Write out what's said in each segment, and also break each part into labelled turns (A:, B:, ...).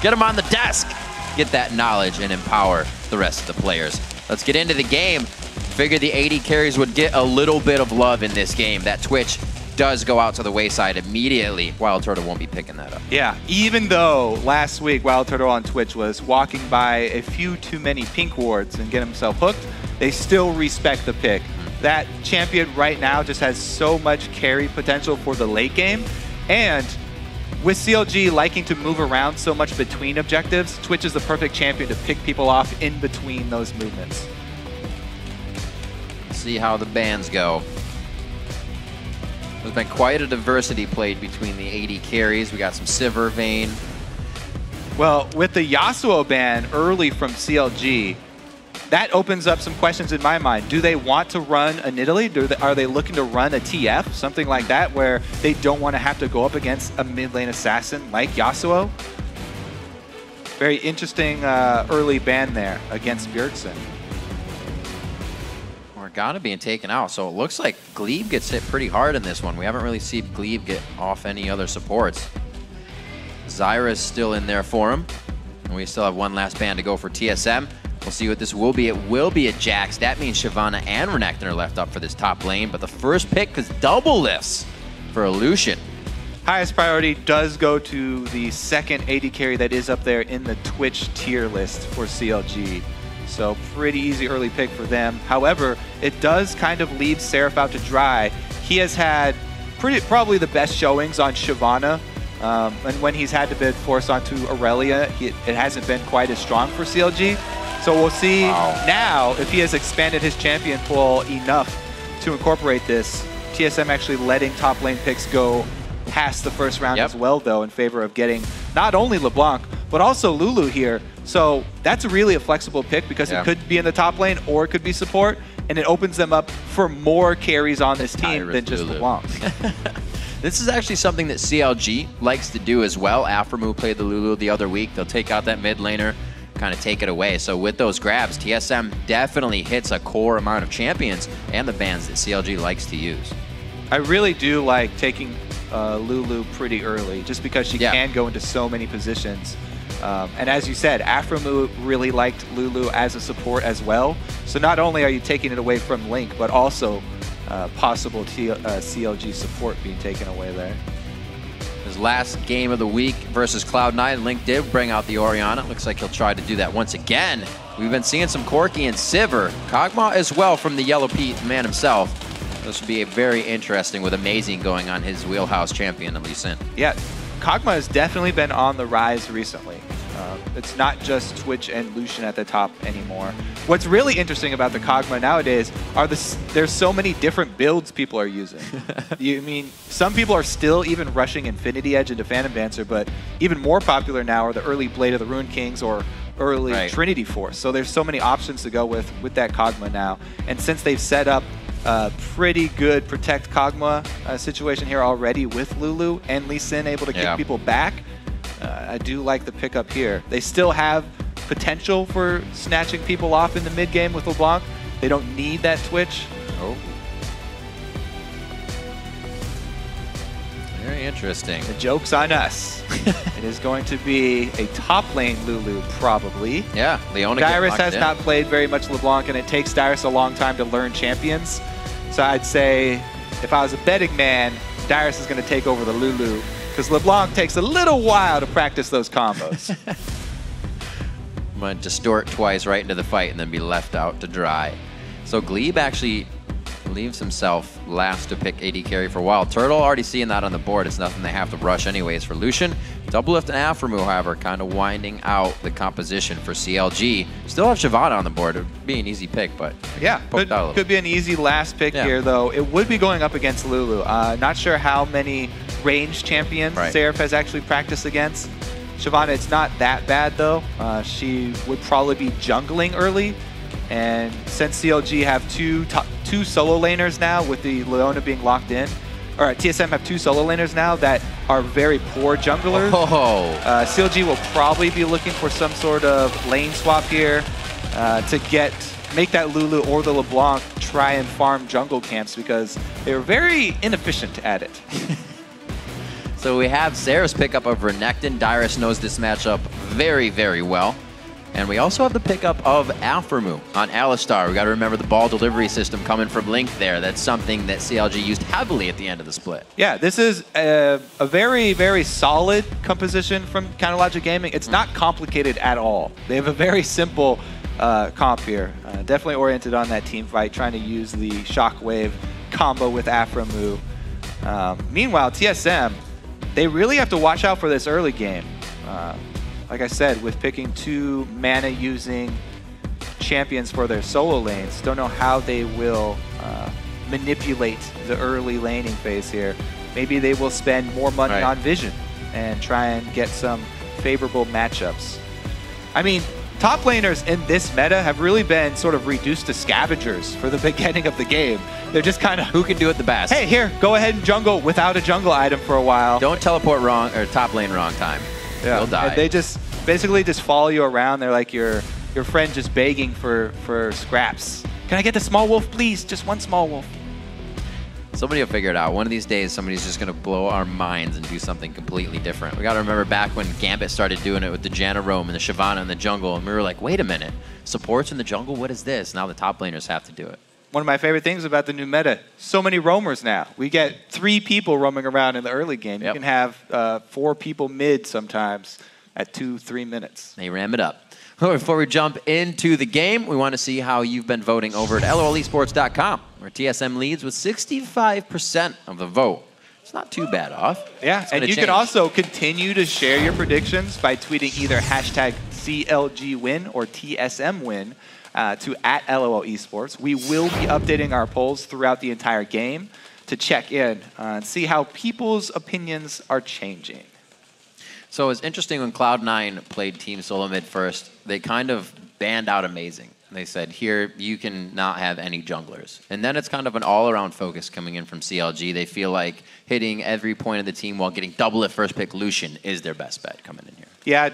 A: Get them on the desk. Get that knowledge and empower the rest of the players. Let's get into the game. Figured the 80 carries would get a little bit of love in this game. That Twitch does go out to the wayside immediately. WildTurtle won't be picking that up.
B: Yeah, even though last week WildTurtle on Twitch was walking by a few too many pink wards and getting himself hooked, they still respect the pick. That champion right now just has so much carry potential for the late game. And with CLG liking to move around so much between objectives, Twitch is the perfect champion to pick people off in between those movements.
A: See how the bans go. There's been quite a diversity played between the 80 carries. We got some Sivir, Vayne.
B: Well, with the Yasuo ban early from CLG, that opens up some questions in my mind. Do they want to run a Nidalee? Are they looking to run a TF? Something like that, where they don't want to have to go up against a mid lane assassin like Yasuo? Very interesting early ban there against Bjergsen.
A: Orianna being taken out, so it looks like Gleeb gets hit pretty hard in this one. We haven't really seen Gleeb get off any other supports. Zyra's still in there for him, and we still have one last ban to go for TSM. We'll see what this will be. It will be a Jax. That means Shyvana and Renekton are left up for this top lane, but the first pick is double lifts for a Lucian.
B: Highest priority does go to the second 80 carry that is up there in the Twitch tier list for CLG. So pretty easy early pick for them. However, it does kind of leave Seraph out to dry. He has had probably the best showings on Shyvana. And when he's had to bid force onto Aurelia, it hasn't been quite as strong for CLG. So we'll see now if he has expanded his champion pool enough to incorporate this. TSM actually letting top lane picks go past the first round as well, though, in favor of getting not only LeBlanc, but also Lulu here. So that's really a flexible pick because it could be in the top lane or it could be support, and it opens them up for more carries on this team than just LeBlanc.
A: This is actually something that CLG likes to do as well. Aphromoo played the Lulu the other week. They'll take out that mid laner, kind of take it away. So with those grabs, TSM definitely hits a core amount of champions and the bans that CLG likes to use.
B: I really do like taking Lulu pretty early, just because she can go into so many positions. And as you said, Aphromoo really liked Lulu as a support as well. So not only are you taking it away from Link, but also possible CLG support being taken away there.
A: His last game of the week versus Cloud9, Link did bring out the Orianna. Looks like he'll try to do that once again. We've been seeing some Corki and Sivir. kog'maw as well from the Yellow Pete man himself. This would be very interesting with Amazing going on his wheelhouse champion, Lucian.
B: Yeah, kog'maw has definitely been on the rise recently. It's not just Twitch and Lucian at the top anymore. What's really interesting about the kog'maw nowadays are there's so many different builds people are using. I mean, some people are still even rushing Infinity Edge into Phantom Dancer, but even more popular now are the early Blade of the Ruined Kings or early Trinity Force. So there's so many options to go with that kog'maw now. And since they've set up a pretty good protect kog'maw situation here already with Lulu and Lee Sin able to kick people back, I do like the pickup here. They still have potential for snatching people off in the mid game with LeBlanc. They don't need that Twitch.
A: Very interesting.
B: The joke's on us. It is going to be a top lane Lulu, probably.
A: Yeah, Leona.
B: Dyrus has not played very much LeBlanc, and it takes Dyrus a long time to learn champions. So I'd say, if I was a betting man, Dyrus is going to take over the Lulu, because LeBlanc takes a little while to practice those combos.
A: I'm going to distort twice right into the fight and then be left out to dry. So Gleeb actually leaves himself last to pick AD carry for WildTurtle. Already seeing that on the board. It's nothing they have to rush anyways for Lucian. Doublelift and Aphromoo, however, kind of winding out the composition for CLG. Still have Shyvana on the board. It would be an easy pick, but
B: yeah, could be an easy last pick here, though. It would be going up against Lulu. Not sure how many range champions Seraph has actually practiced against. Shyvana, it's not that bad, though. She would probably be jungling early. And since CLG have two solo laners now, with the Leona being locked in, or TSM have two solo laners now that are very poor junglers. CLG will probably be looking for some sort of lane swap here to make that Lulu or the LeBlanc try and farm jungle camps, because they're very inefficient at it.
A: So we have Sarah's pickup of Renekton. Dyrus knows this matchup very, very well. And we also have the pickup of Aphromoo on Alistar. We got to remember the ball delivery system coming from Link there. That's something that CLG used heavily at the end of the split.
B: Yeah, this is a very, very solid composition from Counterlogic Gaming. It's not complicated at all. They have a very simple comp here. Definitely oriented on that team fight, trying to use the Shockwave combo with Aphromoo. Meanwhile, TSM, they really have to watch out for this early game. Like I said, with picking 2 mana-using champions for their solo lanes, don't know how they will manipulate the early laning phase here. Maybe they will spend more money on vision and try and get some favorable matchups. I mean, top laners in this meta have really been sort of reduced to scavengers for the beginning of the game. They're just kind of...
A: Who can do it the best?
B: Hey, here, go ahead and jungle without a jungle item for a while.
A: Don't teleport wrong, or top lane wrong time.
B: Yeah.
A: You'll die.
B: And they just basically just follow you around. They're like your friend just begging for scraps. Can I get the small wolf, please? Just one small wolf.
A: Somebody will figure it out. One of these days, somebody's just going to blow our minds and do something completely different. We got to remember back when Gambit started doing it with the Janna Roam and the Shyvana in the jungle, and we were like, wait a minute, supports in the jungle? What is this? Now the top laners have to do it.
B: One of my favorite things about the new meta, so many roamers now. We get 3 people roaming around in the early game. You can have 4 people mid sometimes at 2-3 minutes.
A: They ram it up. Before we jump into the game, we want to see how you've been voting over at lolesports.com, where TSM leads with 65% of the vote. It's not too bad off.
B: Yeah, and you can also continue to share your predictions by tweeting either hashtag CLG win or TSM win to @LOLesports. We will be updating our polls throughout the entire game to check in and see how people's opinions are changing.
A: So it's interesting when Cloud9 played Team SoloMid first, they kind of banned out Amazing. They said, here, you can not have any junglers. And then it's kind of an all-around focus coming in from CLG. They feel like hitting every point of the team while getting Doublelift first pick Lucian is their best bet coming in here.
B: Yeah,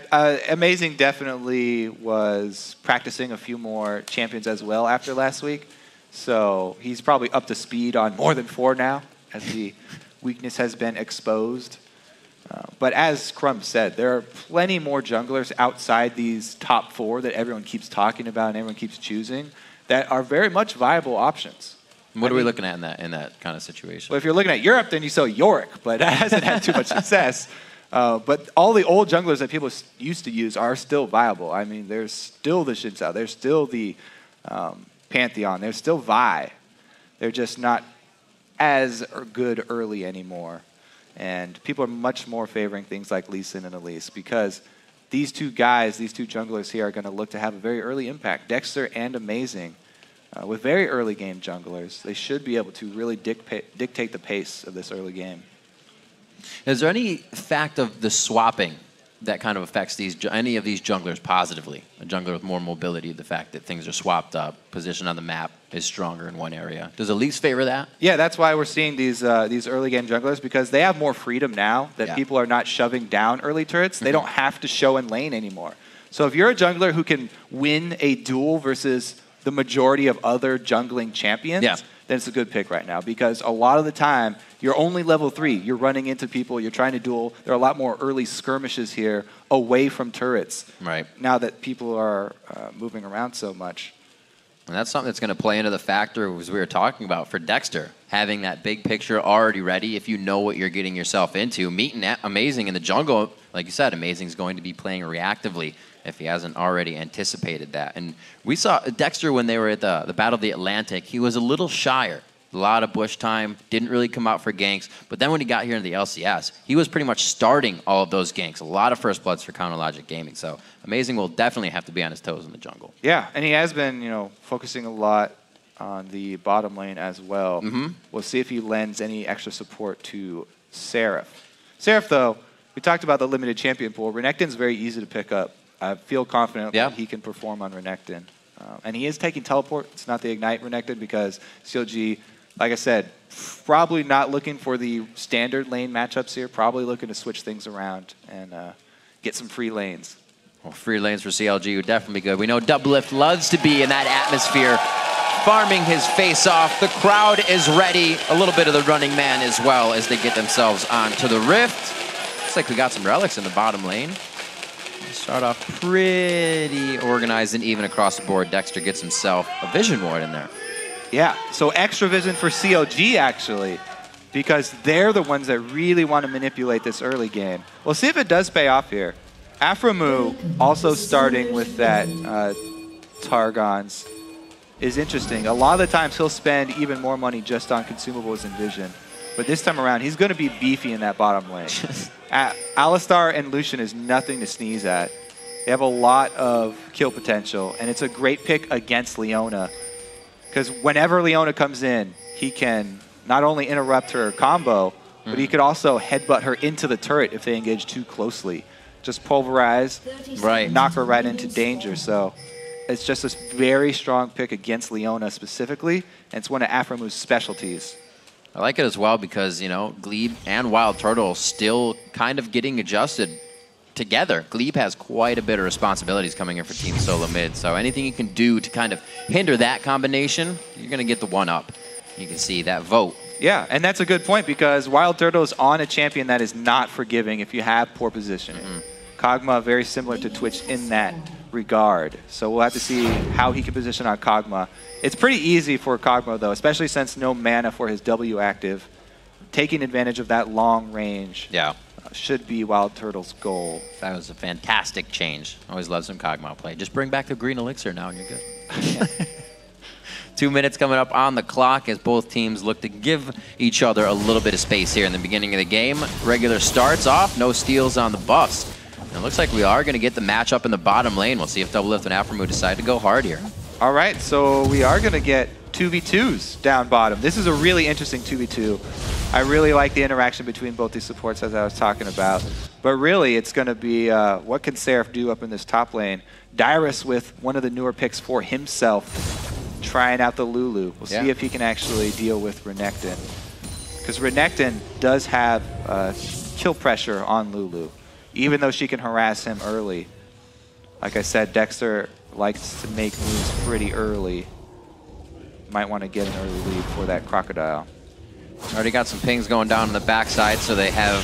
B: Amazing definitely was practicing a few more champions as well after last week. So he's probably up to speed on more than 4 now, as the weakness has been exposed. But as Crumb said, there are plenty more junglers outside these top 4 that everyone keeps talking about and everyone keeps choosing that are very much viable options.
A: What are we looking at in that kind of situation?
B: Well, if you're looking at Europe, then you saw Yorick, but that hasn't had too much success. But all the old junglers that people used to use are still viable. I mean, there's still the Shin, there's still the Pantheon, there's still Vi. They're just not as good early anymore. And people are much more favoring things like Lucian and Elise because these 2 guys, these 2 junglers here are going to look to have a very early impact. Dexter and Amazing, with very early game junglers, they should be able to really dictate the pace of this early game.
A: Is there any fact of the swapping that kind of affects any of these junglers positively? A jungler with more mobility, the fact that things are swapped up, position on the map is stronger in one area. Does Elise favor that? Yeah,
B: that's why we're seeing these early game junglers because they have more freedom now that people are not shoving down early turrets. They don't have to show in lane anymore. So if you're a jungler who can win a duel versus the majority of other jungling champions, then it's a good pick right now because a lot of the time you're only level 3. You're running into people. You're trying to duel. There are a lot more early skirmishes here away from turrets.
A: Right.
B: Now that people are moving around so much.
A: And that's something that's going to play into the factor as we were talking about for Dexter. Having that big picture already ready if you know what you're getting yourself into. Meeting Amazing in the jungle, like you said, Amazing's going to be playing reactively if he hasn't already anticipated that. And we saw Dexter when they were at the Battle of the Atlantic. He was a little shyer. A lot of bush time, didn't really come out for ganks. But then when he got here in the LCS, he was pretty much starting all of those ganks. A lot of first bloods for Counterlogic Gaming. So Amazing will definitely have to be on his toes in the jungle.
B: Yeah, and he has been, focusing a lot on the bottom lane as well. We'll see if he lends any extra support to Seraph. Seraph, though, we talked about the limited champion pool. Renekton's very easy to pick up. I feel confident that he can perform on Renekton. And he is taking teleport. It's not the Ignite Renekton because CLG, like I said, probably not looking for the standard lane matchups here. Probably looking to switch things around and get some free lanes.
A: Well, free lanes for CLG would definitely be good. We know Doublelift loves to be in that atmosphere farming his face off. The crowd is ready. A little bit of the running man as well as they get themselves onto the rift. Looks like we got some relics in the bottom lane. Start off pretty organized and even across the board. Dexter gets himself a vision ward in there.
B: Yeah, so extra vision for CLG actually, because they're the ones that really want to manipulate this early game. We'll see if it does pay off here. Aphromoo also starting with that Targons is interesting. A lot of the times he'll spend even more money just on consumables and vision. But this time around, he's going to be beefy in that bottom lane. Alistar and Lucian is nothing to sneeze at. They have a lot of kill potential, and it's a great pick against Leona. Because whenever Leona comes in, he can not only interrupt her combo, but he could also headbutt her into the turret if they engage too closely. Just pulverize, knock her right into danger. So it's just this very strong pick against Leona specifically, and it's one of Aphromoo's specialties.
A: I like it as well because, you know, Gleeb and WildTurtle still kind of getting adjusted together. Gleeb has quite a bit of responsibilities coming in for Team SOLOMID, so anything you can do to kind of hinder that combination, you're going to get the one up. You can see that vote.
B: Yeah, and that's a good point because WildTurtle is on a champion that is not forgiving if you have poor positioning. Kog'maw very similar to Twitch in that regard. So we'll have to see how he can position on Kog'maw. It's pretty easy for Kog'maw though, especially since no mana for his W active. Taking advantage of that long range should be WildTurtle's goal.
A: That was a fantastic change. Always love some Kog'maw play. Just bring back the green elixir now and you're good. 2 minutes coming up on the clock as both teams look to give each other a little bit of space here in the beginning of the game. Regular starts off, no steals on the buffs. And it looks like we are going to get the matchup in the bottom lane. We'll see if Doublelift and Aphromoo decide to go hard here.
B: All right, so we are going to get 2v2s down bottom. This is a really interesting 2v2. I really like the interaction between both these supports as I was talking about. But really, it's going to be what can Seraph do up in this top lane? Dyrus with one of the newer picks for himself, trying out the Lulu. We'll see if he can actually deal with Renekton. Because Renekton does have kill pressure on Lulu, even though she can harass him early. Like I said, Dexter likes to make moves pretty early. Might want to get an early lead for that crocodile.
A: Already got some pings going down on the backside, so they have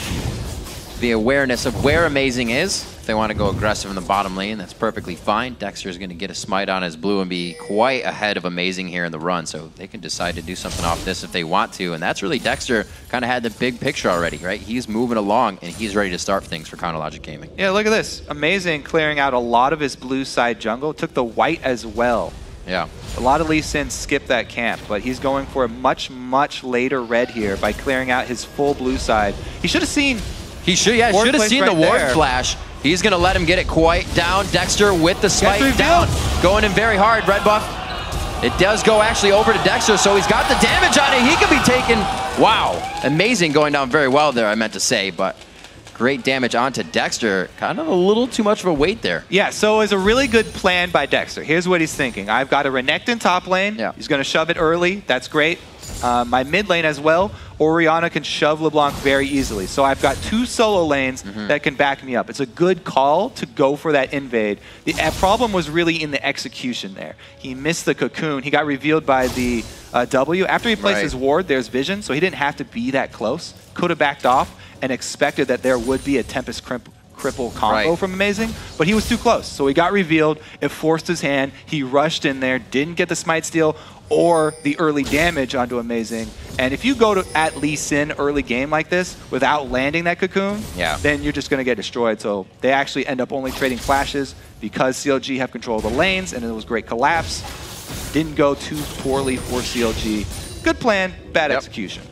A: the awareness of where Amazing is. If they want to go aggressive in the bottom lane, that's perfectly fine. Dexter's going to get a smite on his blue and be quite ahead of Amazing here in the run, so they can decide to do something off this if they want to. And that's really Dexter kind of had the big picture already, right? He's moving along, and he's ready to start things for Chronologic Gaming.
B: Yeah, look at this. Amazing clearing out a lot of his blue side jungle. Took the white as well.
A: Yeah.
B: A lot of Lee Sin skipped that camp, but he's going for a much, much later red here by clearing out his full blue side. He should have seen...
A: He should, yeah, should have seen the ward flash. He's going to let him get it quite down. Dexter with the smite down. Going in very hard, red buff. It does go actually over to Dexter, so he's got the damage on it. He could be taken. Wow. Amazing going down very well there, I meant to say, but great damage onto Dexter. Kind of a little too much of a weight there.
B: Yeah, so it's a really good plan by Dexter. Here's what he's thinking. I've got a Renekton top lane. Yeah. He's going to shove it early. That's great. My mid lane as well, Orianna can shove LeBlanc very easily. So I've got two solo lanes that can back me up. It's a good call to go for that invade. The problem was really in the execution there. He missed the cocoon. He got revealed by the W. After he placed his ward, there's vision, so he didn't have to be that close. Could have backed off and expected that there would be a Tempest Cripple combo from Amazing, but he was too close. So he got revealed. It forced his hand. He rushed in there, didn't get the smite steal or the early damage onto Amazing. And if you go to at Lee Sin early game like this without landing that cocoon, then you're just going to get destroyed. So they actually end up only trading flashes because CLG have control of the lanes, and it was great collapse. Didn't go too poorly for CLG. Good plan, bad execution.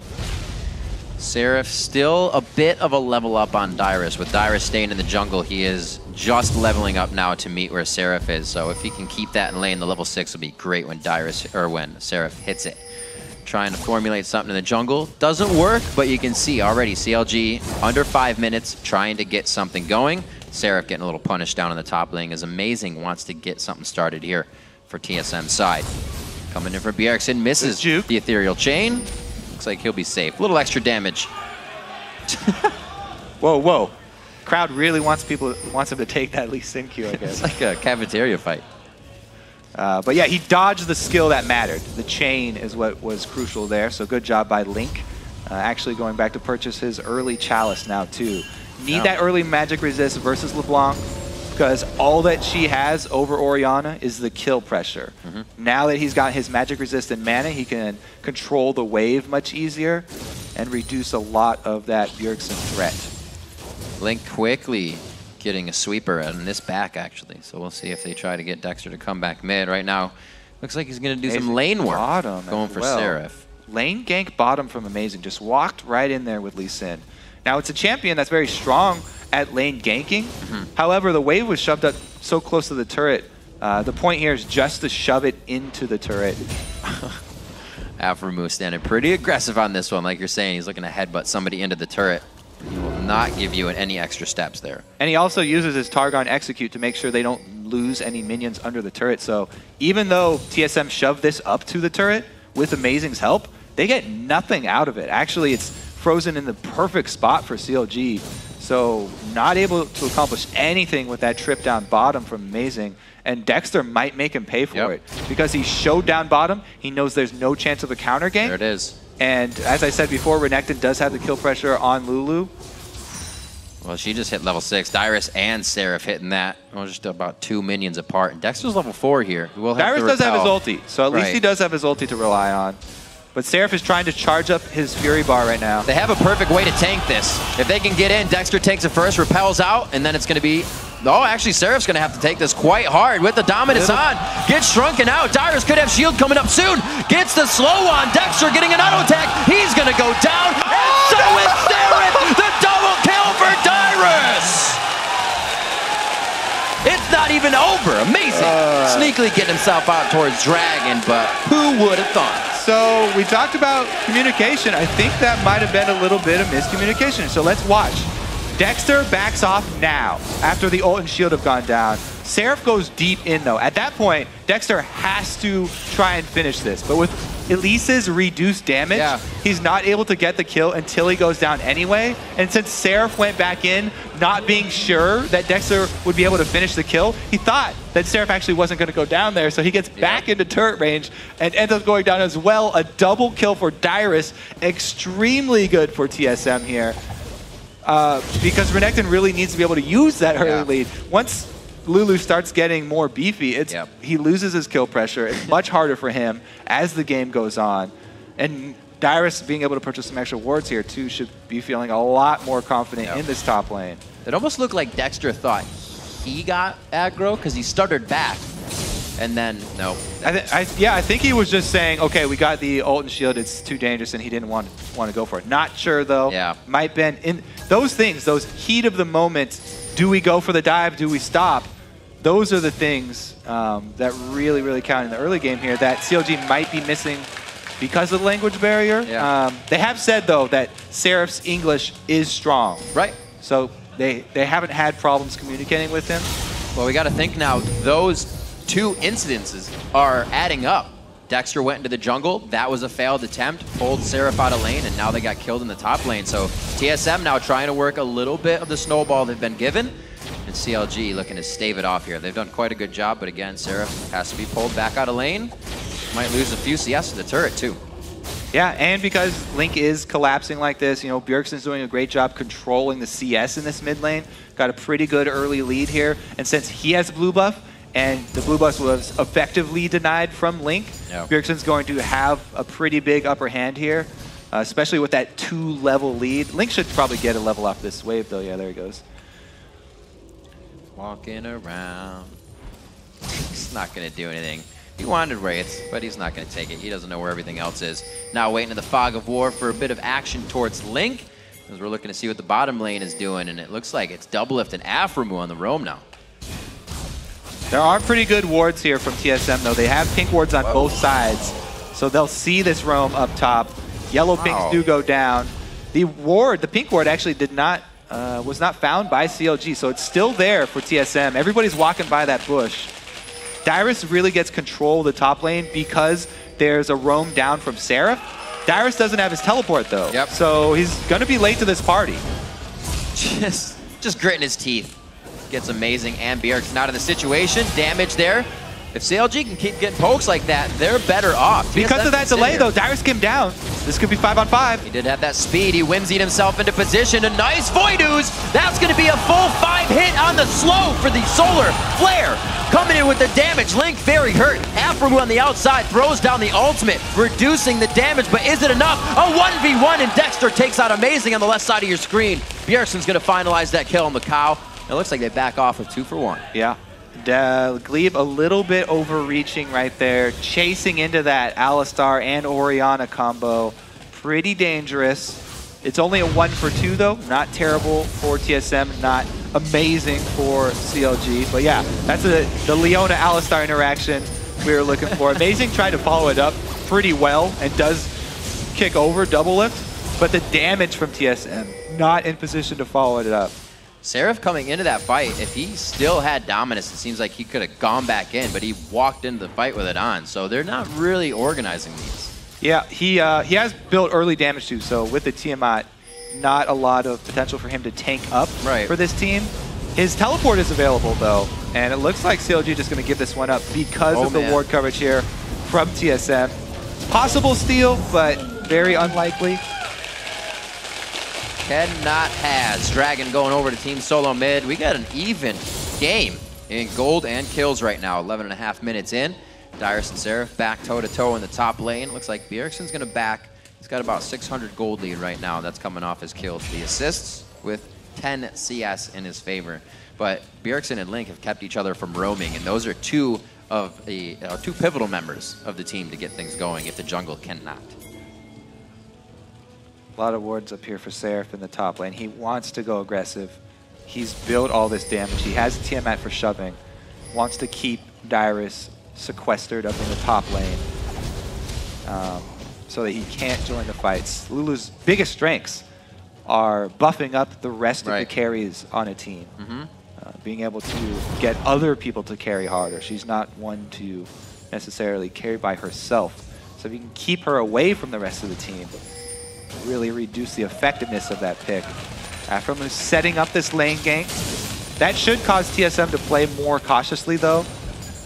A: Seraph still a bit of a level up on Dyrus. With Dyrus staying in the jungle, he is just leveling up now to meet where Seraph is. So if he can keep that in lane, the level 6 will be great when when Seraph hits it. Trying to formulate something in the jungle. Doesn't work, but you can see already CLG under 5 minutes trying to get something going. Seraph getting a little punished down in the top lane is Amazing. Wants to get something started here for TSM side. Coming in for Bjergsen, misses the ethereal chain. Looks like he'll be safe. A little extra damage.
B: Whoa, whoa. Crowd really wants him to take that Lee Sin Q, I guess.
A: It's like a cafeteria fight.
B: But yeah, he dodged the skill that mattered. The chain is what was crucial there, so good job by Link. Actually going back to purchase his early Chalice now too. Need that early magic resist versus LeBlanc, because all that she has over Orianna is the kill pressure. Now that he's got his magic resist and mana, he can control the wave much easier and reduce a lot of that Bjergsen threat.
A: Link quickly getting a sweeper on this back, actually. So we'll see if they try to get Dexter to come back mid. Right now, looks like he's going to do some lane work. Going for Seraph.
B: Lane gank bottom from Amazing. Just walked right in there with Lucian. Now, it's a champion that's very strong at lane ganking. However, the wave was shoved up so close to the turret. The point here is just to shove it into the turret.
A: Aphromoo standing pretty aggressive on this one. Like you're saying, he's looking to headbutt somebody into the turret. He will not give you any extra steps there.
B: And he also uses his Targon Execute to make sure they don't lose any minions under the turret. So even though TSM shoved this up to the turret with Amazing's help, they get nothing out of it. Actually, it's frozen in the perfect spot for CLG. So not able to accomplish anything with that trip down bottom from Amazing. And Dexter might make him pay for it. Because he showed down bottom, he knows there's no chance of a counter gank.
A: There it is.
B: And as I said before, Renekton does have the kill pressure on Lulu.
A: Well, she just hit level 6. Dyrus and Seraph hitting that. Well, just about 2 minions apart. And Dexter's level 4 here.
B: Dyrus does have his ulti, so at least he does have his ulti to rely on. But Seraph is trying to charge up his Fury Bar right now.
A: They have a perfect way to tank this. If they can get in, Dexter takes it first, repels out, and then it's going to be... Oh, actually, Seraph's going to have to take this quite hard with the dominance on. Gets shrunken out. Dyrus could have shield coming up soon. Gets the slow on. Dexter getting an auto attack. He's going to go down. And so is Seraph. The double kill for Dyrus. It's not even over. Amazing. Sneakily getting himself out towards Dragon, but who would have thought?
B: So we talked about communication. I think that might have been a little bit of miscommunication. So let's watch. Dexter backs off now after the ult and shield have gone down. Seraph goes deep in though. At that point, Dexter has to try and finish this. But with Elise's reduced damage, he's not able to get the kill until he goes down anyway. And since Seraph went back in, not being sure that Dexter would be able to finish the kill, he thought that Seraph actually wasn't going to go down there. So he gets back into turret range and ends up going down as well. A double kill for Dyrus. Extremely good for TSM here. Because Renekton really needs to be able to use that early lead. Once Lulu starts getting more beefy, he loses his kill pressure. It's much harder for him as the game goes on. And Dyrus being able to purchase some extra wards here too should be feeling a lot more confident in this top lane.
A: It almost looked like Dexter thought he got aggro because he stuttered back. And then, no.
B: I think he was just saying, okay, we got the ult and shield, it's too dangerous, and he didn't want to go for it. Not sure, though. Might been in those things, those heat of the moment, do we go for the dive, do we stop? Those are the things that really, really count in the early game here that CLG might be missing because of the language barrier. They have said, though, that Seraph's English is strong. So they haven't had problems communicating with him.
A: Well, we got to think now, those 2 incidences are adding up. Dexter went into the jungle. That was a failed attempt. Pulled Seraph out of lane, and now they got killed in the top lane. So TSM now trying to work a little bit of the snowball they've been given. And CLG looking to stave it off here. They've done quite a good job, but again, Seraph has to be pulled back out of lane. Might lose a few CS to the turret, too.
B: Yeah, and because Link is collapsing like this, you know, Bjergsen's doing a great job controlling the CS in this mid lane. Got a pretty good early lead here. And since he has blue buff, and the blue buff was effectively denied from Link, Bjergsen's going to have a pretty big upper hand here, especially with that 2-level lead. Link should probably get a level off this wave, though. Yeah, there he goes.
A: Walking around. He's not going to do anything. He wanted Wraiths, but he's not going to take it. He doesn't know where everything else is. Now waiting in the fog of war for a bit of action towards Link, as we're looking to see what the bottom lane is doing, and it looks like it's Doublelift and Aphromoo on the roam now.
B: There are pretty good wards here from TSM, though. They have pink wards on both sides, so they'll see this roam up top. Yellow pinks do go down. The pink ward actually was not found by CLG, so it's still there for TSM. Everybody's walking by that bush. Dyrus really gets control of the top lane because there's a roam down from Seraph. Dyrus doesn't have his teleport, though, so he's going to be late to this party.
A: Just gritting his teeth. Gets Amazing and Bjergsen out of the situation. Damage there. If CLG can keep getting pokes like that, they're better off.
B: Because of that delay, though, Dyrus came down. This could be 5-on-5.
A: He did have that speed. He whimsied himself into position. A nice void ooze. That's going to be a full 5 hit on the slow for the solar flare. Coming in with the damage. Link very hurt. Aphromoo on the outside throws down the ultimate, reducing the damage, but is it enough? A 1v1 and Dexter takes out Amazing on the left side of your screen. Bjergsen's going to finalize that kill on the cow. It looks like they back off with 2 for 1.
B: Yeah. Gleeb a little bit overreaching right there, chasing into that Alistar and Orianna combo. Pretty dangerous. It's only a 1 for 2 though, not terrible for TSM, not amazing for CLG. But yeah, that's the Leona Alistar interaction we were looking for. Amazing tried to follow it up pretty well and does kick over Doublelift, but the damage from TSM, not in position to follow it up.
A: Seraph coming into that fight, if he still had dominance, it seems like he could have gone back in, but he walked into the fight with it on. So they're not really organizing these.
B: Yeah, he has built early damage too, so with the Tiamat, not a lot of potential for him to tank up for this team. His teleport is available though, and it looks like CLG just going to give this one up because of the ward coverage here from TSM. Possible steal, but very unlikely.
A: Cannot has. Dragon going over to Team Solo Mid. We got an even game in gold and kills right now. 11.5 minutes in. Dyrus and Seraph back toe-to-toe in the top lane. Looks like Bjergsen's going to back. He's got about 600 gold lead right now. That's coming off his kills. The assists with 10 CS in his favor. But Bjergsen and Link have kept each other from roaming, and those are two of the two pivotal members of the team to get things going if the jungle cannot.
B: A lot of wards up here for Seraph in the top lane. He wants to go aggressive. He's built all this damage. He has a Tiamat for shoving. Wants to keep Dyrus sequestered up in the top lane so that he can't join the fights. Lulu's biggest strengths are buffing up the rest of the carries on a team. Being able to get other people to carry harder. She's not one to necessarily carry by herself. So if you can keep her away from the rest of the team, really reduce the effectiveness of that pick. Aphromoo setting up this lane gank. That should cause TSM to play more cautiously though,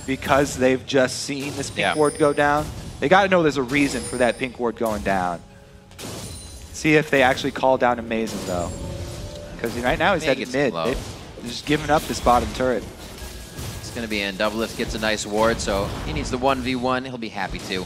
B: because they've just seen this pink ward go down. They got to know there's a reason for that pink ward going down. See if they actually call down Amazing though, because right now he's heading mid. They're just giving up this bottom turret.
A: It's going to be in. Doublelift gets a nice ward, so he needs the 1v1. He'll be happy to.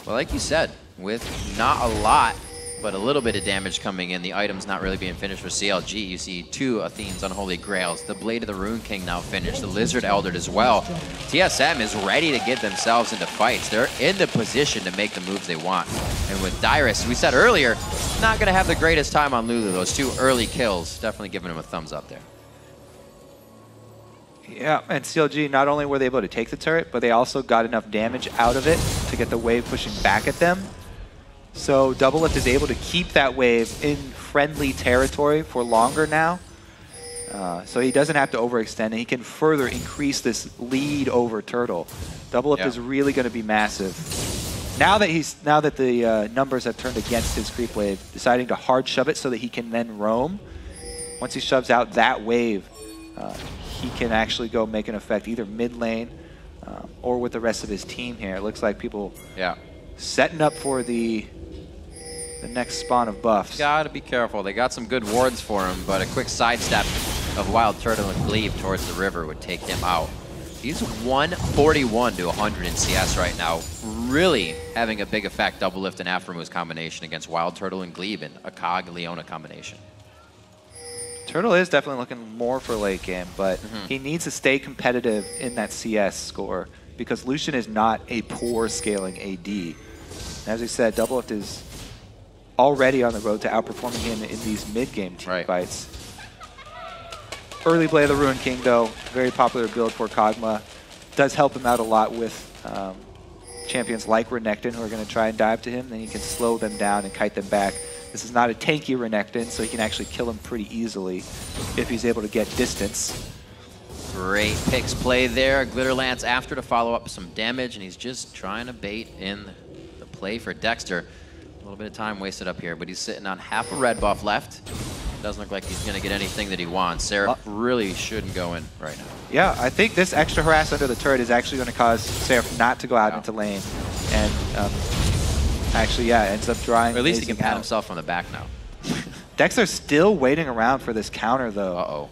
A: Well, like you said, with not a lot, but a little bit of damage coming in, the item's not really being finished for CLG. You see 2 Athene's Unholy Grails, the Blade of the Rune King now finished, the Lizard Eldered as well. TSM is ready to get themselves into fights. They're in the position to make the moves they want. And with Dyrus, we said earlier, not going to have the greatest time on Lulu. Those 2 early kills, definitely giving him a thumbs up there.
B: Yeah, and CLG, not only were they able to take the turret, but they also got enough damage out of it to get the wave pushing back at them. So Doublelift is able to keep that wave in friendly territory for longer now. So he doesn't have to overextend, and he can further increase this lead over Turtle. Doublelift is really going to be massive. Now that the numbers have turned against his creep wave, deciding to hard shove it so that he can then roam. Once he shoves out that wave, he can actually go make an effect either mid lane or with the rest of his team here. It looks like people setting up for the next spawn of buffs.
A: Gotta be careful. They got some good wards for him, but a quick sidestep of WildTurtle and Gleeb towards the river would take him out. He's 141 to 100 in CS right now. Really having a big effect, Doublelift and Aphromoos combination against WildTurtle and Gleeb in a Leona combination.
B: Turtle is definitely looking more for late game, but he needs to stay competitive in that CS score because Lucian is not a poor scaling AD. As we said, Doublelift is already on the road to outperforming him in these mid-game team fights. Early Blade of the Ruined King, though, very popular build for kog'maw. Does help him out a lot with champions like Renekton who are going to try and dive to him. Then he can slow them down and kite them back. This is not a tanky Renekton, so he can actually kill him pretty easily if he's able to get distance.
A: Great picks play there. Glitterlance after to follow up some damage, and he's just trying to bait in the play for Dexter. A little bit of time wasted up here, but he's sitting on half a red buff left. Doesn't look like he's going to get anything that he wants. Seraph really shouldn't go in right now.
B: Yeah, I think this extra harass under the turret is actually going to cause Seraph not to go out into lane. And actually, yeah, ends up drawing.
A: Or at least he can pat himself on the back now.
B: Dexter's still waiting around for this counter, though.
A: Uh-oh.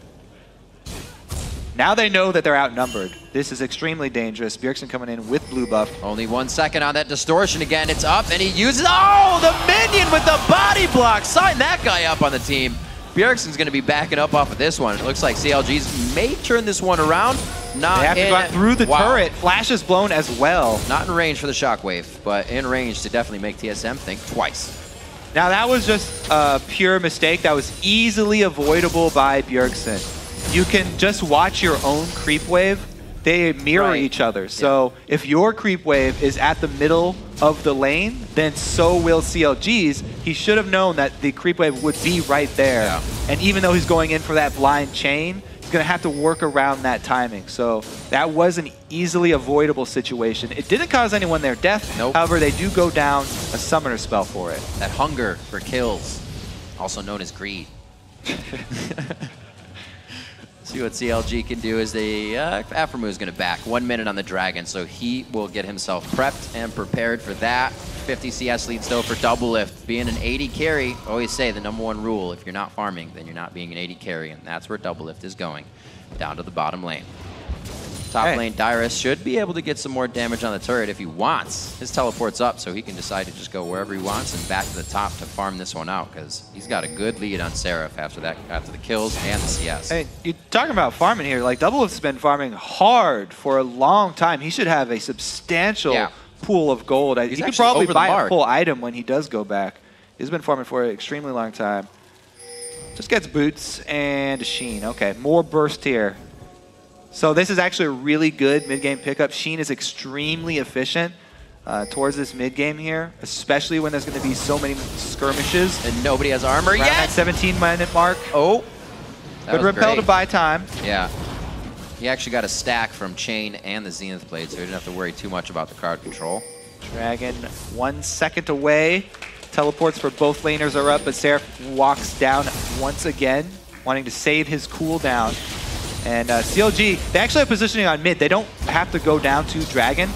B: Now they know that they're outnumbered. This is extremely dangerous. Bjergsen coming in with blue buff.
A: Only 1 second on that distortion again. It's up, and he uses... Oh, the minion with the body block! Sign that guy up on the team. Bjergsen's going to be backing up off of this one. It looks like CLG's may turn this one around. Not
B: they have to go through the turret. Flash is blown as well.
A: Not in range for the shockwave, but in range to definitely make TSM think twice.
B: Now that was just a pure mistake that was easily avoidable by Bjergsen. You can just watch your own creep wave. They mirror each other. So if your creep wave is at the middle of the lane, then so will CLG's. He should have known that the creep wave would be right there. Yeah. And even though he's going in for that blind chain, he's going to have to work around that timing. So that was an easily avoidable situation. It didn't cause anyone their death.
A: Nope.
B: However, they do go down a summoner spell for it.
A: That hunger for kills, also known as greed. See what CLG can do is Aphromoo is going to back 1 minute on the dragon, so he will get himself prepped and prepared for that. 50 CS leads though for Doublelift. Being an 80 carry, always say the #1 rule, if you're not farming, then you're not being an 80 carry, and that's where Doublelift is going, down to the bottom lane. Top lane, Dyrus should be able to get some more damage on the turret if he wants. His teleport's up, so he can decide to just go wherever he wants and back to the top to farm this one out, because he's got a good lead on Seraph after the kills and the CS.
B: Hey, you're talking about farming here. Like, Doublelift's been farming hard for a long time. He should have a substantial pool of gold. He could probably buy a full item when he does go back. He's been farming for an extremely long time. Just gets boots and a Shin. Okay, more burst here. So this is actually a really good mid-game pickup. Shin is extremely efficient towards this mid-game here, especially when there's going to be so many skirmishes.
A: And nobody has armor yet.
B: That 17-minute mark.
A: Oh.
B: Good repel to buy time.
A: Yeah. He actually got a stack from Chain and the Zenith Blade, so he didn't have to worry too much about the card control.
B: Dragon 1 second away. Teleports for both laners are up, but Seraph walks down once again, wanting to save his cooldown. And CLG, they actually have positioning on mid. They don't have to go down to Dragon.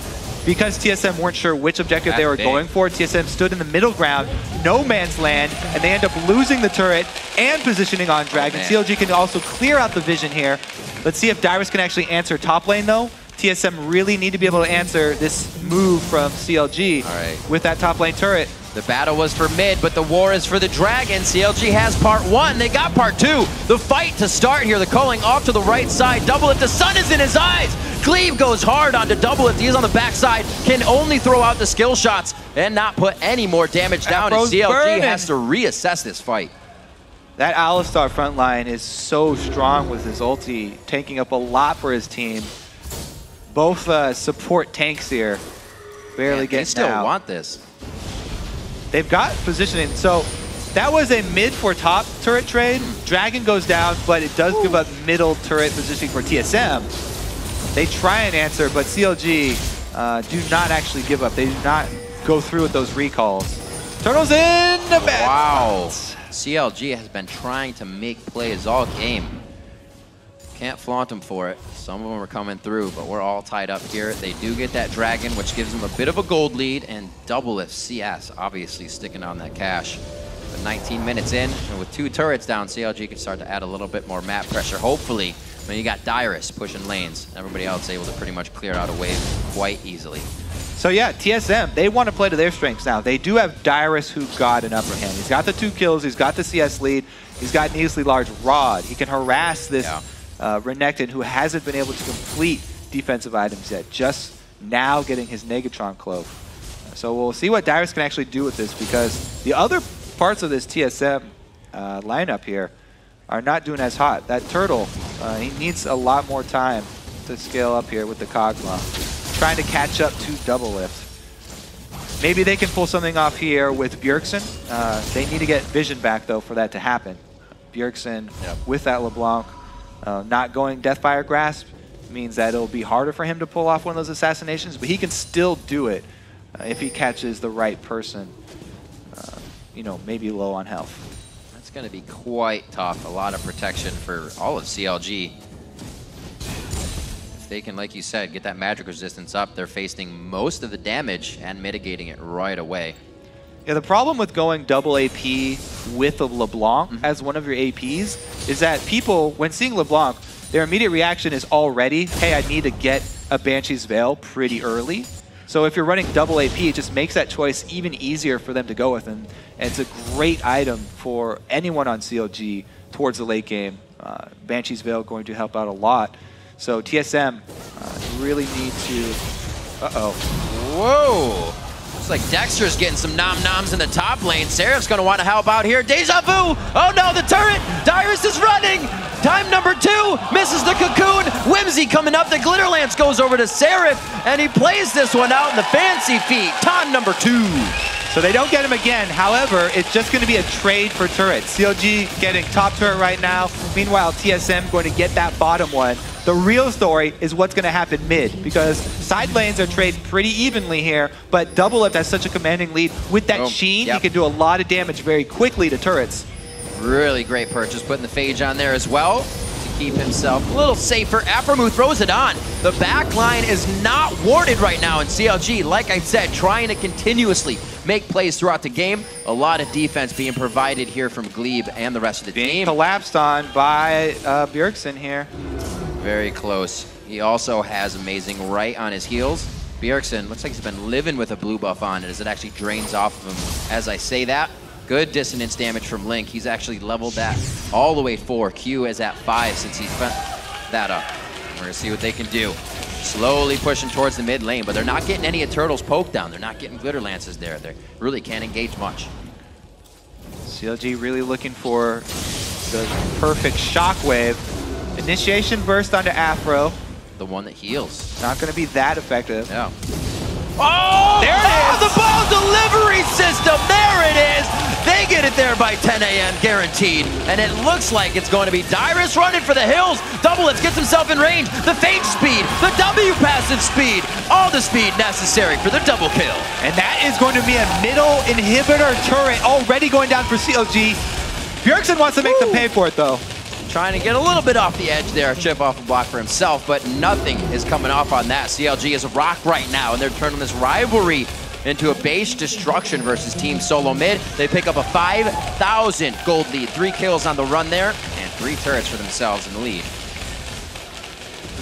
B: Because TSM weren't sure which objective they were going for, TSM stood in the middle ground, no man's land, and they end up losing the turret and positioning on Dragon. CLG can also clear out the vision here. Let's see if Dyrus can actually answer top lane, though. TSM really need to be able to answer this move from CLG with that top lane turret.
A: The battle was for mid, but the war is for the dragon. CLG has part 1. They got part 2. The fight to start here. The culling off to the right side. Doublelift, the sun is in his eyes. Gleeb goes hard onto Doublelift. He is on the backside. Can only throw out the skill shots and not put any more damage down. And CLG has to reassess this fight.
B: That Alistar front line is so strong with his ulti, taking up a lot for his team. Both support tanks here. Barely getting out. They
A: still want this.
B: They've got positioning. So that was a mid for top turret trade. Dragon goes down, but it does give up middle turret positioning for TSM. They try and answer, but CLG do not actually give up. They do not go through with those recalls. Turtles in the bed.
A: Wow. CLG has been trying to make plays all game. Can't flaunt them for it. Some of them are coming through, but we're all tied up here. They do get that dragon, which gives them a bit of a gold lead, and Doublelift CS obviously sticking on that cash. But 19 minutes in, and with 2 turrets down, CLG can start to add a little bit more map pressure, hopefully. When you got Dyrus pushing lanes, everybody else able to pretty much clear out a wave quite easily.
B: So yeah, TSM, they want to play to their strengths now. They do have Dyrus who got an upper hand. He's got the 2 kills, he's got the CS lead, he's got an easily large rod. He can harass this Renekton, who hasn't been able to complete defensive items yet, just now getting his Negatron Cloak. So we'll see what Dyrus can actually do with this, because the other parts of this TSM lineup here are not doing as hot. That turtle, he needs a lot more time to scale up here with the kog'maw, trying to catch up to Doublelift. Maybe they can pull something off here with Bjergsen. They need to get vision back, though, for that to happen. Bjergsen with that LeBlanc. Not going Deathfire Grasp means that it'll be harder for him to pull off one of those assassinations, but he can still do it if he catches the right person, you know, maybe low on health.
A: Let's going to be quite tough. A lot of protection for all of CLG. If they can, like you said, get that magic resistance up, they're facing most of the damage and mitigating it right away.
B: Yeah, the problem with going double AP with a LeBlanc as one of your APs is that people, when seeing LeBlanc, their immediate reaction is already, hey, I need to get a Banshee's Veil pretty early. So if you're running double AP, it just makes that choice even easier for them to go with. And it's a great item for anyone on CLG towards the late game. Banshee's Veil going to help out a lot. So TSM really need to... Uh-oh.
A: Whoa! Looks like Dexter's getting some nom-noms in the top lane. Seraph's going to want to help out here. Deja vu! Oh no, the turret! Dyrus is running! Time number 2, misses the cocoon. Whimsy coming up. The Glitter Lance goes over to Seraph, and he plays this one out in the fancy feet. Time number 2.
B: So they don't get him again. However, it's just going to be a trade for turrets. CLG getting top turret right now. Meanwhile, TSM going to get that bottom one. The real story is what's going to happen mid, because side lanes are traded pretty evenly here, but Doublelift has such a commanding lead. With that Sheen, he can do a lot of damage very quickly to turrets.
A: Really great purchase, putting the Phage on there as well to keep himself a little safer. Aphromoo throws it on. The back line is not warded right now in CLG. Like I said, trying to continuously make plays throughout the game. A lot of defense being provided here from Gleeb and the rest of the team.
B: Collapsed on by Bjergsen here.
A: Very close. He also has amazing right on his heels. Bjergsen looks like he's been living with a blue buff on it as it actually drains off of him. As I say that, good dissonance damage from Link. He's actually leveled that all the way 4. Q is at 5 since he spent that up. We're going to see what they can do. Slowly pushing towards the mid lane, but they're not getting any of Turtle's poke down. They're not getting Glitter Lances there. They really can't engage much.
B: CLG really looking for the perfect shockwave. Initiation burst onto Aphro.
A: The one that heals.
B: Not going to be that effective.
A: Yeah. Oh! There it is! The ball delivery system! There it is! They get it there by 10 a.m. guaranteed. And it looks like it's going to be Dyrus running for the hills. Doublelift gets himself in range. The Phage speed, the W passive speed, all the speed necessary for the double kill.
B: And that is going to be a middle inhibitor turret already going down for CLG. Bjergsen wants to make them pay for it though.
A: Trying to get a little bit off the edge there, chip off a block for himself, but nothing is coming off on that. CLG is a rock right now, and they're turning this rivalry into a base destruction versus Team SOLOMID. They pick up a 5,000 gold lead, 3 kills on the run there, and 3 turrets for themselves in the lead.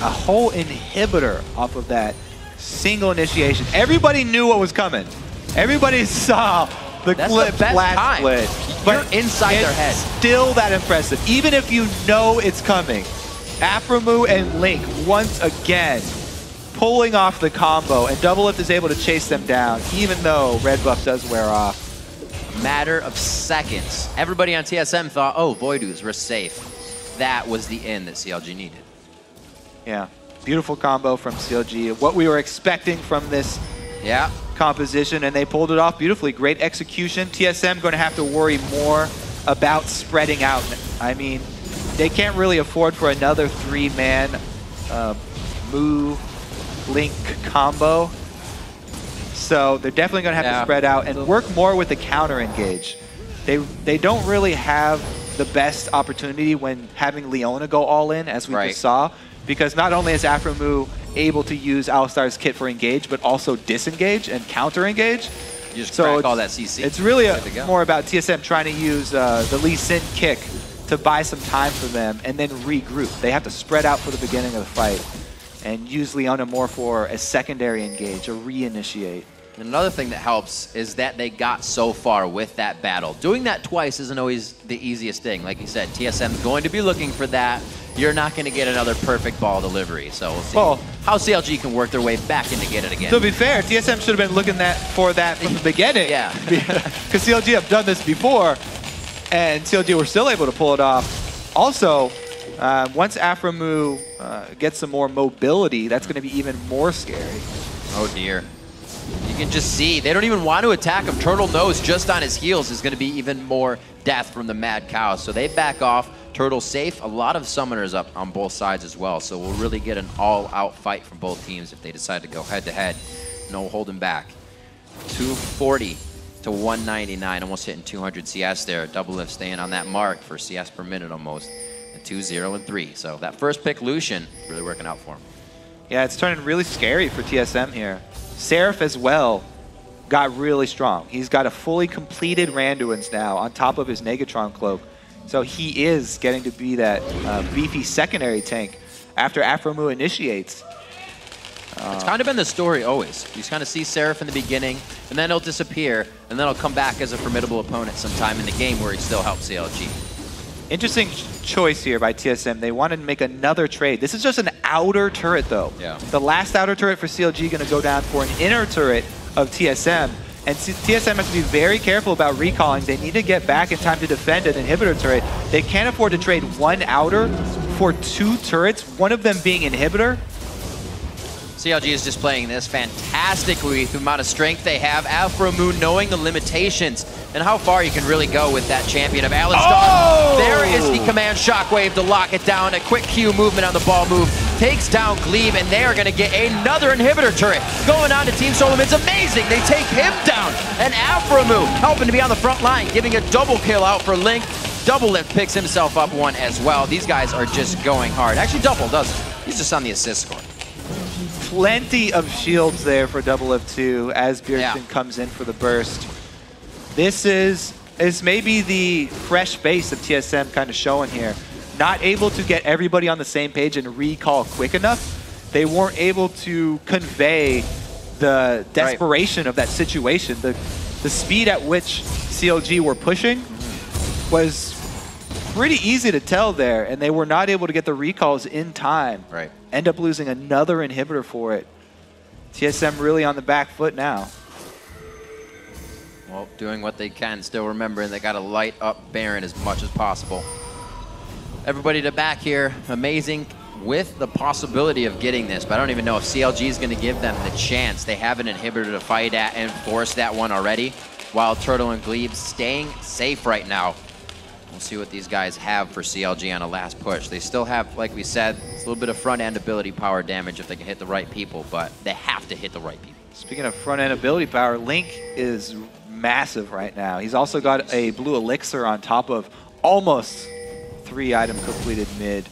B: A whole inhibitor off of that single initiation. Everybody knew what was coming. Everybody saw the Gleeb blast split.
A: But you're inside their head.
B: Still that impressive, even if you know it's coming. Aphromoo and Link once again pulling off the combo, and Doublelift is able to chase them down, even though red buff does wear off.
A: Matter of seconds. Everybody on TSM thought, oh, Voidoos, we're safe. That was the end that CLG needed.
B: Yeah, beautiful combo from CLG. What we were expecting from this composition, and they pulled it off beautifully. Great execution. TSM going to have to worry more about spreading out. I mean, they can't really afford for another 3-man Moo Link combo. So they're definitely going to have to spread out and work more with the counter engage. They don't really have the best opportunity when having Leona go all in, as we just saw, because not only is Aphromoo able to use Alistar's kit for engage, but also disengage and counter engage.
A: You just crack all that CC.
B: It's really more about TSM trying to use the Lee Sin kick to buy some time for them and then regroup. They have to spread out for the beginning of the fight and use Leona more for a secondary engage, a reinitiate.
A: Another thing that helps is that they got so far with that battle. Doing that twice isn't always the easiest thing. Like you said, TSM's going to be looking for that. You're not going to get another perfect ball delivery. So we'll see how CLG can work their way back in to get it again.
B: To be fair, TSM should have been looking for that from the beginning.
A: Yeah.
B: Because CLG have done this before, and CLG were still able to pull it off. Also, once Aphromoo gets some more mobility, that's going to be even more scary.
A: Oh, dear. You can just see, they don't even want to attack him. Turtle knows just on his heels is going to be even more death from the Mad Cow. So they back off. Turtle safe. A lot of summoners up on both sides as well. So we'll really get an all-out fight from both teams if they decide to go head-to-head. No holding back. 240 to 199, almost hitting 200 CS there. Doublelift staying on that mark for CS per minute almost. 2-0 and 3. So that first pick, Lucian, really working out for him.
B: Yeah, it's turning really scary for TSM here. Seraph as well got really strong. He's got a fully completed Randuin's now on top of his Negatron cloak. So he is getting to be that beefy secondary tank after Aphromoo initiates.
A: It's kind of been the story always. You just kind of see Seraph in the beginning, and then he'll disappear, and then he'll come back as a formidable opponent sometime in the game where he still helps CLG.
B: Interesting choice here by TSM. They wanted to make another trade. This is just an outer turret, though.
A: Yeah.
B: The last outer turret for CLG going to go down for an inner turret of TSM. And TSM has to be very careful about recalling. They need to get back in time to defend an inhibitor turret. They can't afford to trade one outer for 2 turrets, one of them being inhibitor.
A: CLG is just playing this fantastically with the amount of strength they have. Aphromoo knowing the limitations and how far you can really go with that champion of Alistar.
B: Oh!
A: There is the command shockwave to lock it down. A quick Q movement on the ball move. Takes down Gleeb, and they are going to get another inhibitor turret going on to Team SoloMid. It's amazing. They take him down. And Aphromoo helping to be on the front line, giving a double kill out for Link. Doublelift picks himself up one as well. These guys are just going hard. Actually, Double doesn't. He's just on the assist score.
B: Plenty of shields there for Doublelift 2 as Bjergsen comes in for the burst. This is maybe the fresh face of TSM kind of showing here. Not able to get everybody on the same page and recall quick enough. They weren't able to convey the desperation of that situation. The speed at which CLG were pushing was pretty easy to tell there, and they were not able to get the recalls in time.
A: Right.
B: End up losing another inhibitor for it. TSM really on the back foot now.
A: Well, doing what they can, still remembering they got to light up Baron as much as possible. Everybody to back here, amazing with the possibility of getting this, but I don't even know if CLG is going to give them the chance. They have an inhibitor to fight at and force that one already. WildTurtle and Gleeb staying safe right now. We'll see what these guys have for CLG on a last push. They still have, like we said, a little bit of front-end ability power damage if they can hit the right people, but they have to hit the right people.
B: Speaking of front-end ability power, Link is massive right now. He's also got a blue elixir on top of almost 3-item completed mid.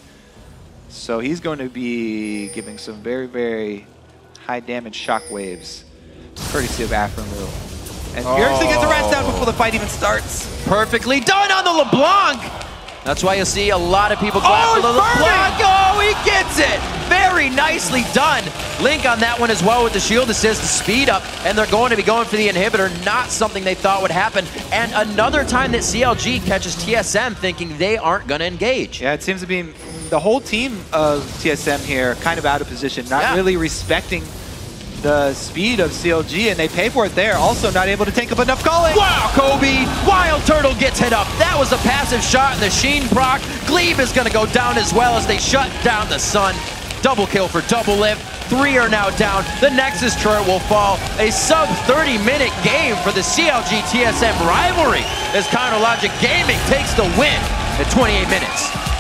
B: So he's going to be giving some very, very high damage shockwaves, courtesy of Aphromoo. And Bjergsen gets the rest down before the fight even starts.
A: Perfectly done on the LeBlanc. That's why you'll see a lot of people go after the LeBlanc. Oh, he gets it. Very nicely done. Link on that one as well with the shield assist, the speed up, and they're going to be going for the inhibitor. Not something they thought would happen. And another time that CLG catches TSM thinking they aren't going to engage.
B: Yeah, it seems to be the whole team of TSM here kind of out of position, not really respecting the speed of CLG, and they pay for it there. Also not able to take up enough calling.
A: Wow, Kobe! WildTurtle gets hit up. That was a passive shot in the Shin proc. Gleeb is going to go down as well as they shut down the Sun. Double kill for Doublelift. 3 are now down. The Nexus turret will fall. A sub 30-minute game for the CLG TSM rivalry as Counterlogic Gaming takes the win at 28 minutes.